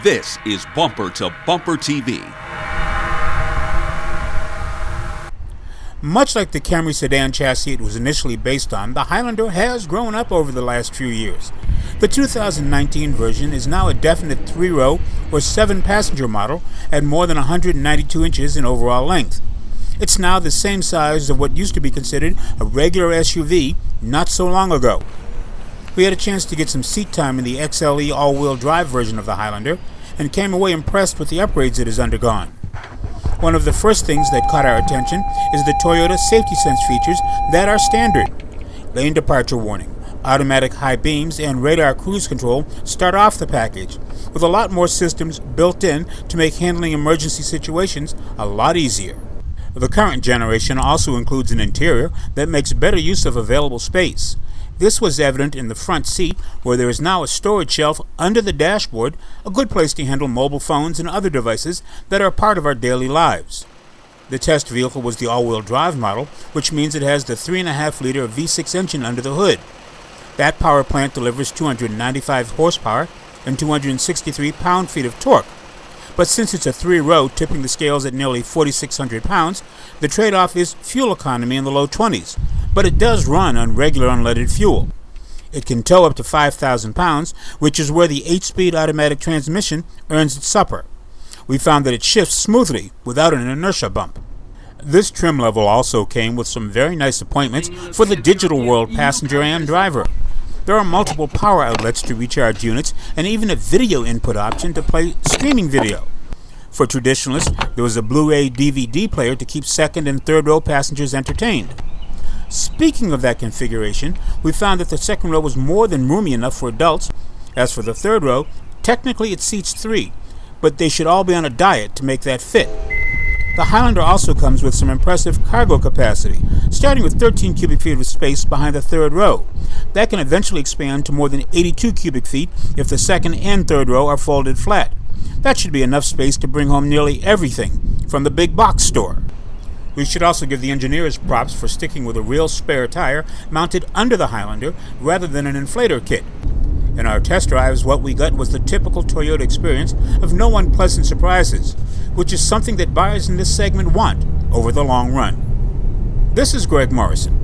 This is Bumper to Bumper TV. Much like the Camry sedan chassis it was initially based on, the Highlander has grown up over the last few years. The 2019 version is now a definite 3-row or 7-passenger model at more than 192 inches in overall length. It's now the same size of what used to be considered a regular SUV not so long ago. We had a chance to get some seat time in the XLE all-wheel drive version of the Highlander and came away impressed with the upgrades it has undergone. One of the first things that caught our attention is the Toyota Safety Sense features that are standard. Lane departure warning, automatic high beams, and radar cruise control start off the package, with a lot more systems built in to make handling emergency situations a lot easier. The current generation also includes an interior that makes better use of available space. This was evident in the front seat, where there is now a storage shelf under the dashboard, a good place to handle mobile phones and other devices that are part of our daily lives. The test vehicle was the all-wheel drive model, which means it has the 3.5-liter V6 engine under the hood. That power plant delivers 295 horsepower and 263 pound-feet of torque. But since it's a 3-row, tipping the scales at nearly 4,600 pounds, the trade-off is fuel economy in the low 20s, but it does run on regular unleaded fuel. It can tow up to 5,000 pounds, which is where the 8-speed automatic transmission earns its supper. We found that it shifts smoothly without an inertia bump. This trim level also came with some very nice appointments for the digital world passenger and driver. There are multiple power outlets to recharge units and even a video input option to play streaming video. For traditionalists, there was a Blu-ray DVD player to keep second and third row passengers entertained. Speaking of that configuration, we found that the second row was more than roomy enough for adults. As for the third row, technically it seats 3, but they should all be on a diet to make that fit. The Highlander also comes with some impressive cargo capacity, starting with 13 cubic feet of space behind the third row. That can eventually expand to more than 82 cubic feet if the second and third row are folded flat. That should be enough space to bring home nearly everything from the big box store. We should also give the engineers props for sticking with a real spare tire mounted under the Highlander rather than an inflator kit. In our test drives, what we got was the typical Toyota experience of no unpleasant surprises, which is something that buyers in this segment want over the long run. This is Greg Morrison.